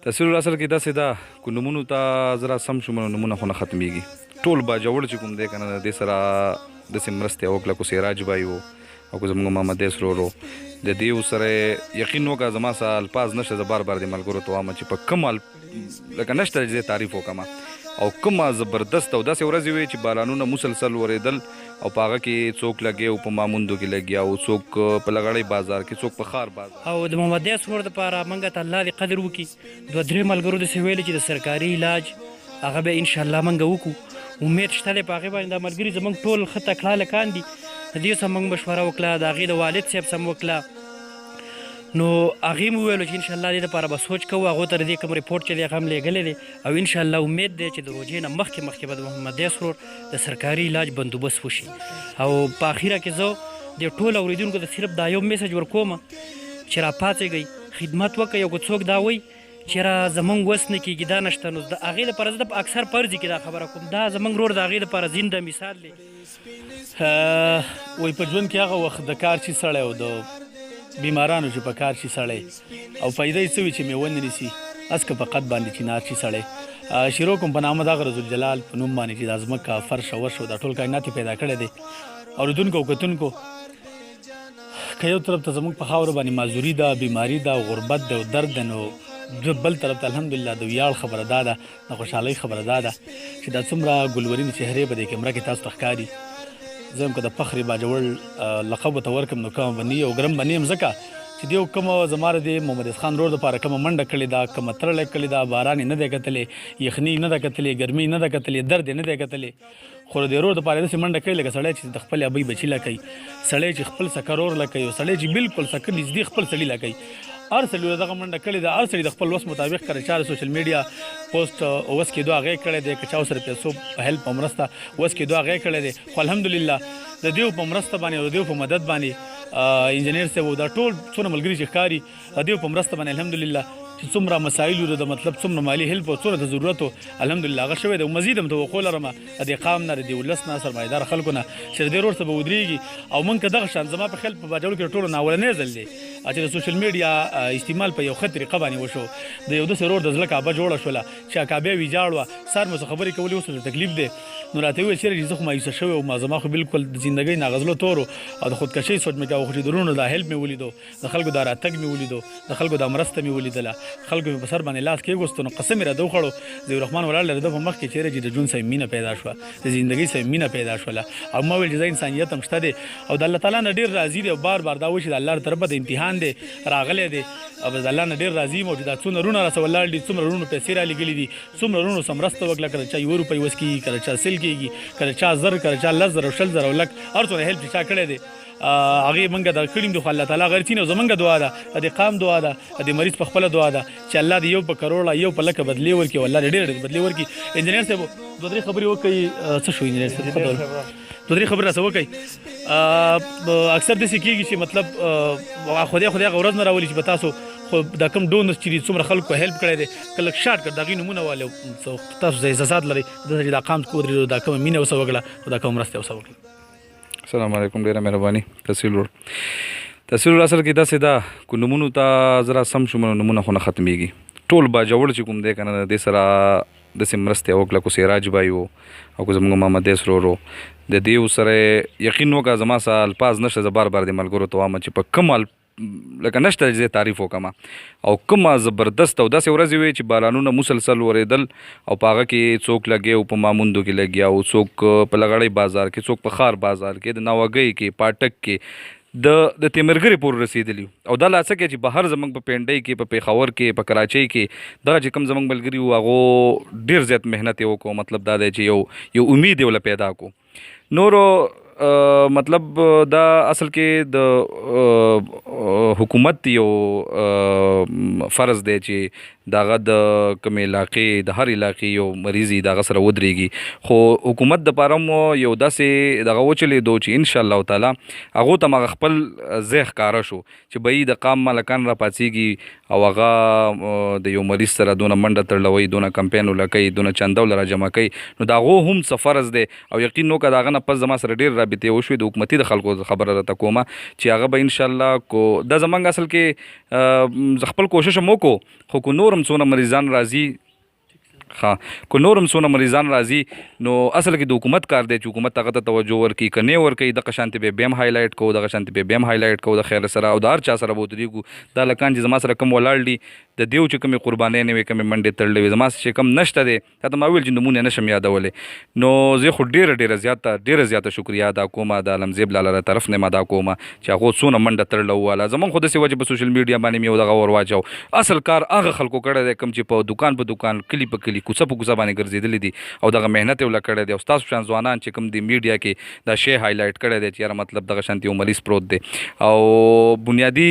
تحصیل اصل کې داسې ده که نومونو ته زه را سم شوم نو نومونه خو نه ختمېږي ټول باجوړ چې کوم دی که نه د دې سره داسې مرستې وکړه کو سراج بای و او که زموږ محمد دیس ورور د دې سره یقین وکړه زما څه الفاظ نشته زه بار بار د ملګرو ته وایم چې په کوم لکه نشته چې زه تعریف وکړم او کومه زبردست او داسې ورځې وې چې بارانونه مسلسل ورېدل او په هغه کې څوک لګیا او په ماموندو کې لګیا او څوک په لغړی بازار کې څوک په ښار بازار او د محمد دیس ورور دپاره موږ ته الله دې قدر وکړي دوه درې ملګرو داسې ویلي چې د سرکاري علاج هغه به انشاءالله موږ وکړو امید شته دی په هغې باندې دا ملګري زموږ ټول ښه تکړه هلکان دي د دې سم موږ مشوره وکړه د هغې د والد صاحب سم وکړه نو هغې مو وویلو چې انشاءالله دې دپاره به سوچ کوو هغو ته د دې کوم ریپورټ چې دی هغه هم لیږلی دی او انشاءالله امید دی چې د روژې نه مخکې به د محمد دیس ورور د سرکاري علاج بندوبست وشي او په اخره کې زه د ټولو اورېدونکو ته صرف دا یو میسج ورکوم چې راپاڅېږئ خدمت وکړئ او که څوک دا وایي چې را زمونږ وس نه کېږي دا نشته نو د هغې دپاره زه د اکثر فرضي کې دا خبره کوم دا زمونږ ورور د هغې دپاره زنده مثال دی وایي په ژوند کې هغه وخت د کار شي سړی او د بیمارانو چې په کار شي سړی او فایده یې څه وي چې میوه نه نیسي هسکه په قد باندې چینار شي سړی شروع کوم په نامه د هغه رضالجلال په نوم باندې چې دا ځمکه فرش او ورش او دا ټول کائنات یې پیدا کړی دی اورېدونکو او کتونکو که یو طرف ته زموږ په خاوره باندې معذوري ده بیماري ده غربت ده او درد ده نو بل طرف ته الحمدلله د ویاړ خبره دا ده د خوشحالۍ خبره دا ده چې دا څومره ګلورین چهرې به دې کیمره کې تاسو ته ښکاري زه هم که د فخر باجوړ لقب ورته ورکړم نو کومه به نه او ګرم به نه یم ځکه چې دیو کومه زما د محمد اسخان ورور دپاره کومه منډه کړې ده کومه ترړه کړې ده باران یې نه دی کتلی یخني نه ده کتلی ګرمي نه ده کتلی درد یې نه دی کتلی خو د ورور دپاره داسې منډه کوي لکه سړی چې د خپل ابۍ بچي له کوي سړی چې خپل سکه رور له کوي او سړی چې بالکل سکه نږدې خپل سړي له کوي هر سړي دغه منډه کړې ده هر سړي د خپل وس مطابق که چا د سوشل میډیا پوسټ وس کېدو هغې کړی دی که چا ورسره پیسو په هیلپ په مرسته وس کېدو هغې کړی دی خو الحمدلله د دیو په مرسته باندې او د دیو په مدد باندې انجینر صاحب دا ټول څونه ملګري چې ښکاري د دیو په مرسته باندې الحمدلله چې څومره مسایل وو د مطلب څومره مالي هیلپ او څومره د ضرورت و الحمدلله هغه شوی دی او مزید هم توقع لرم د دې قام نه د دې ولس نه سرمایهدار خلکو نه چې د دې ورور څه به ودرېږي او موږ که دغه شان زما په خیال په باجوړ کې ټولو ناولنی ځل دی چې د سوشل میډیا استعمال په یو ښه طریقه باندې وشو د یو داسې ورور د زړه کعبه جوړه شوله چې کعبه یې ویجاړ وه سر مو څه خبرې کولې اوس ورته تکلیف دی نو راته وویل چېرې چې زه خو مایوسه شوی وم زما خو بالکل د زندګۍ ناغزلو تور او د خودکشۍ سوچ مې کوه خو چې درونو دا هیلپ مې ولیدو د خلکو دا راتګ مې ولیدو د خلکو دا مرسته مې ولیدله خلکو مې په سر باندې لاس کېږوستو نو قسم یې راته وخوړو ضیاء الرحمن ولاړ دی د ده په مخ کې چېرې چې د ژوند سره مینه پیدا شوه د زندګۍ سره مینه پیدا شوله او ما ویل چې زه انسانیت هم شته دی او د الله تعالی نه ډېر راضي دی او بار بار دا وایي چې د الله له طرفه د امتحان دی راغلی دی او د الله نه ډېر راضي یم او چې دا څومره وروڼه راسه ولاړ دي څومره وروڼو پیسې رالېږلي دي څومره وروڼو سره مرسته وکړه کله چا 1 روپۍ وس کېږي کله چا سل کېږي کله چا زر کله چا 10 زره 20 زره او لک هر څومره هیلپ چې چا کړی دی هغې موږ دا کړي دي خو الله تعالی غرچینه او زموږ دعا ده د دې قام دعا ده د دې مریض په خپله دعا ده چې الله دې یو په کروړه یو په لکه بدلې ورکړي او الله دې ډېره بدلې ورکړي انجینر صاحب 2-3 خبرې وکړئ څه شو انجینر صاحب 2-3 خبرې راسه وکړئ اکثر داسې کېږي چې مطلب خدای هغه ورځ نه راولي چې به تاسو خو دا کوم ډونرز چې دي څومره خلکو هیلپ کړی دی که لږ شارټ کړ د هغې نومونه والي تاسو ځای احساسات لرئ دلته چې دا قام کې ودرېدو دا کومه مینه ورسره وکړه او دا کومه مرسته ورسره وکړه السلام علیکم ډېره مهرباني تحصیل ورور اصل کې داسې ده که نومونو ته زه را سم شوم نومونه خو نه ختمېږي ټول باجوړ چې کوم دی که نه د دې سره داسې مرستې وکړه کو سراج بای و او که زموږ محمد دیس ورور و د دې سره یقین وکړه زما څه الفاظ نشته زه بار بار د ملګرو ته وایم چې په کوم لکه نشته چې زه تعریف وکړم او کومه زبردست او داسې ورځې وې چې بارانونه مسلسل ورېدل او په هغه کې څوک لګیا او په ماموندو کې لګیا او څوک په لغړی بازار کې څوک په ښار بازار کې د ناوګۍ کې پاټک کې د تیمرګرې پورې رسېدلي او دا لا څه کوي چې بهر زموږ په پنډۍ کې په پېښور کې په کراچۍ کې دغه چې کوم زموږ ملګري وو هغو ډېر زیات محنت یې وکړو مطلب دا دی چې یو امید یې وله پیدا کړو نورو مطلب دا اصل کې د حکومت یو فرض دی چې دغه د کومې علاقې د هر علاقې یو مریضي دغه سره ودرېږي خو حکومت دپاره مو یو داسې دغه وچلېدو چې انشاءالله تعالی هغو ته هغه خپل ځای ښکاره شو چې به د قام ملکان را پاڅېږي او هغه د یو مریض سره دونه منډه تړلوي دونه کمپین ولکوي دونه چنده ول را جمع کوي نو د هغو هم څه فرض دی او یقین وکړه د هغه نه پس زما سره ډېر رابطې وشوې د حکومتي د خلکو خبره راته کومه چې هغه به انشاءالله کو دا زمونږ اصل کې زه خپل کوشش هم وکړو خو کو نور هم څونه مریضان راځي کو نورم څونه مریضان راځي نو اصل کې د حکومت کار دی چې حکومت هغه ته توجه ورکړي که نه ورکوي دغه شانتې به بیا هم هایلایټ کوو دغه شانتې به بیا هم هایلایټ کوو د خیر سره او د هر چا سره به ودرېږو دا لکان چې زما سره کم ولاړ دي د دیو چې کومې قربانۍ نه وي کومې منډې تړلې وي زما چې کم نشته دی تا ته ما ویل چې نومونه نشم یادولی نو زه خو ډېره زیاته شکریا ادا کوم د عالمزیب لاله له طرف نه م ادا کوم چې هغو څونه منډه تړله وواله زمونږ خو داسې وجه په سوشل میډیا باندې مې یو دغه ور واچو اصل کار هغه خلکو کړی دی کوم چې په دکان کلي په کلي کوڅه په کوڅه باندې ګرځېدلي دي او دغه محنت یې وله کړی دی او ستاسو شان ځوانان چې کوم دی میډیا کې دا شی هایلایټ کړی دی چې یاره مطلب دغه شانتې یو مریض پروت دی او بنیادي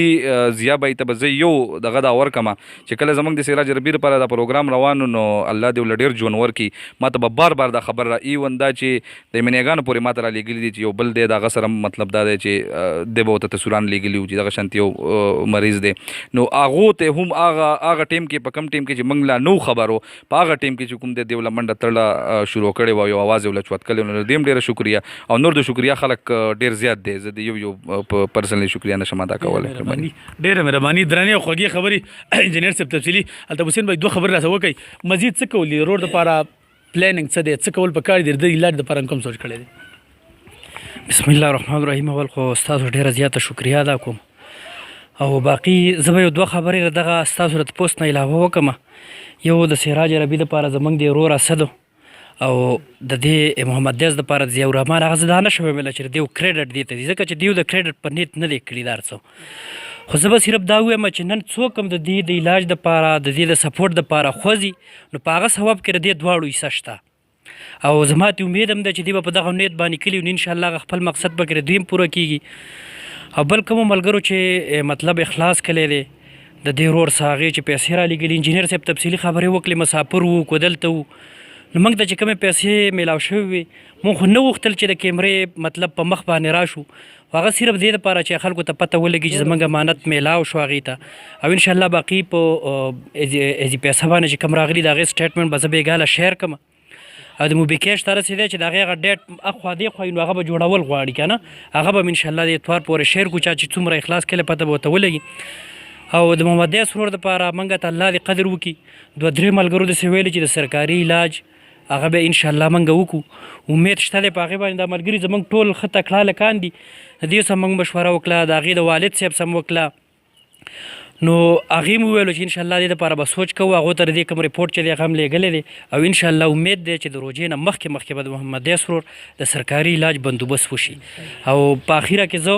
ضیا به ته به زه یو دغه دا ورکمه چې کله زمونږ د سراج ربی لپاره دا پروګرام روانو نو الله دې ول ډېر ژوند ورکړي ما ته به بار دا خبر را ایون دا چې د مینیګانو پورې ما ته را لیږلي دي چې یو بل دی دغه سره مطلب دا دی چې دی به ورته تصویران لیږلي وو چې دغه شانتې یو مریض دی نو هغو ته هم هغه ټیم کې په کم ټیم کې چې موږ لا نو خبرو په هغه ټیم کې چې کوم دی وله منډه تړله شروع کړې وه یو اواز یې وله چوت کړی نو دې هم ډېره شکریا او نور د شکریا خلک ډېر زیات دی زه د یو په پرسنلی شکریا نشم ادا کولی ډېره مهرباني درنې او خوږې خبرې انجینر صاحب تفصیلي الطاف حسین بھائی 2 خبرې راته وکړئ مزید څه کولی روډ دپاره پلانینګ څه دی څه کول پکار دي د علاج دپاره کوم سوچ کړی دی بسم الله الرحمن الرحیم اول خو ستاسو ډېره زیاته شکریا ادا کوم او باقي زه به یو 2 خبرې دغه ستاسو د پوسټ نه علاوه وکړم یو د سراج عربي دپاره زمونږ د ورور اسدو او د دې محمد دیاز دپاره د ضیاء الرحمن هغه زه دا نه شم ویلی چې دیو کریډټ دې ته دي ځکه چې دیو د کریډټ په نیت نه دی کړي دا هر څه خو زه به صرف دا ووایم چې نن څوک هم د دې د علاج دپاره د دې د سپورټ دپاره خوځي نو په هغه ثواب کې د دې دواړو حصه شته او زما ته امید هم ده چې دوی به په دغه نیت باندې کلي نو انشاءالله هغه خپل مقصد به کې دوی هم پوره کېږي او بل کومو ملګرو چې مطلب اخلاص کلی دی د دې ورور څه هغې چې پیسې رالیږلي انجینر صاحب تفصیلي خبرې وکړې مسافر وو کو دلته وو نو موږ ته چې کومې پیسې میلاو شوې وې موږ خو نه غوښتل چې د کیمرې مطلب په مخ باندې راشو هغه صرف دې دپاره چې خلکو ته پته ولګي چې زموږ امانت میلاو شو هغې ته او انشاءالله باقي په ایزي پیسه باندې چې کوم راغلي د هغې سټیټمنټ به زه بېګاله شیر کړم او د موبیکیش ته رسېدی چې د هغې هغه ډیټ اخوا دې خوا نو هغه به جوړول غواړي که نه هغه به انشاءالله د اتوار پورې شیر کړو چا چې څومره اخلاص کړی پته به ورته ولګي او د محمد دیاز ورور دپاره موږ ته الله دې قدر وکړي 2-3 ملګرو داسې ویلي چې د سرکاري علاج هغه به انشاءالله موږ وکړو امید شته دی په هغې باندې دا ملګري زموږ ټول ښه تکړه هلکان دي د دې سم موږ مشوره وکړه د هغې د والد صاحب سم وکړه نو هغې مو وویلو چې انشاءالله دې دپاره به سوچ کوو هغو ته د دې کوم ریپورټ چې دی هغه هم لیږلی دی او انشاءالله امید دی چې د روژې نه مخکې به د محمد دیاز ورور د سرکاري علاج بندوبست وشي او په اخره کې زه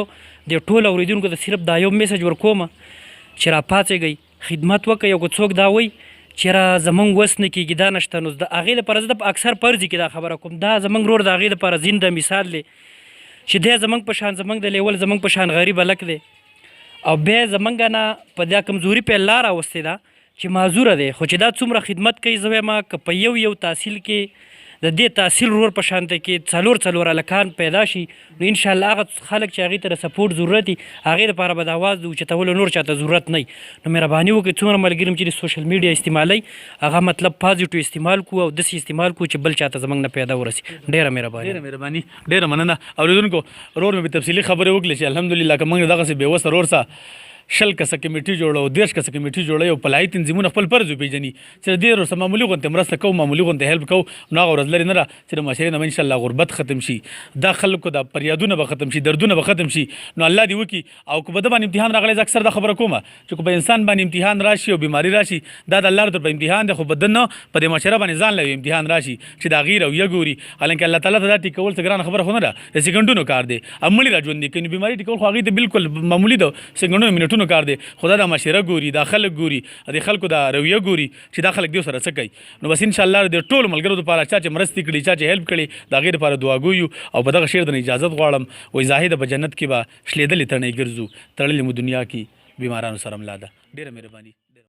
د ټولو اورېدونکو ته صرف دا یو میسج ورکوم چې راپاڅېږئ خدمت وکړئ او که څوک دا وایي چې را زمونږ وس نه کېږي دا نشته نو د هغې دپاره زه د اکثر پرځي کې دا خبره کوم دا زمونږ رور د هغې دپاره زنده مثال دی چې دی زمونږ په شان زمونږ د لیول زمونږ په شان غریب هلک دی او بیا زمونږ نه په دا کمزوري په الله راوستې ده چې معذوره دی خو چې دا څومره خدمت کوي زه وایم که په یو تحصیل کې د دې تحصیل ورور په شانته کې څلور هلکان پیدا شي نو انشاءالله هغه خلک چې هغې ته د سپورټ ضرورت وي هغې دپاره به د اواز د اوچتولو نور چاته ضرورت نه وي نو مهرباني وکړئ څومره ملګري چې د سوشل میډیا استعمالوي هغه مطلب پازیټیو استعمال کړو او داسې استعمال کړو چې بل چاته زموږ نه پیدا ورسي ډېره مهرباني ډېره مننه اورېدونکو ورور مې تفصیلي خبرې وکړلې چې الحمدلله که موږ دغسې بېوسه ورور سه 10 کسه کمیټي جوړو 10 کسه کمیټي جوړو او پلای تنظیمونه خپل فرض وپېژني چې د ډېرو معمولي غونډې مرسته کوو معمولي غونډې هیلپ کوو نو هغه ورځ لرې نه ده چې د معاشرې نه به انشاءالله غربت ختم شي دا خلکو دا فریادونه به ختم شي دردونه به ختم شي نو الله دې وکړي او که په ده باندې امتحان راغلی زه اکثر دا خبره کومه چې که په انسان باندې امتحان راشي او بیماري راشي دا د الله طرفه امتحان دی خو په ده نه په دې معاشره باندې ځان له امتحان راشي چې د هغې رویه ګوري حالانکه الله تعالی ته دا ټیکول څه ګرانه خبره خو نه ده د سیکنډونو کار دی او مړي را ژوندي کوي نو بیماري ټیکول خو هغې ته بالکل معمولي ده سیکنډونو منټونو کار دی خو دا معاشره ګوري دا خلک ګوري د خلکو دا رویه ګوري چې دا خلک دیو سره څه کوي نو بس انشاءالله د ټولو ملګرو دپاره چا چې مرستې کړي چا چې هیلپ کړي د هغې دپاره دعاګویو او په دغه شعر د اجازت غواړم وایي زاهده په جنت کې به شلېدلې تڼۍ ګرځو تړلې مو دنیا کې بیمارانو سره ملا ده ډېره مهرباني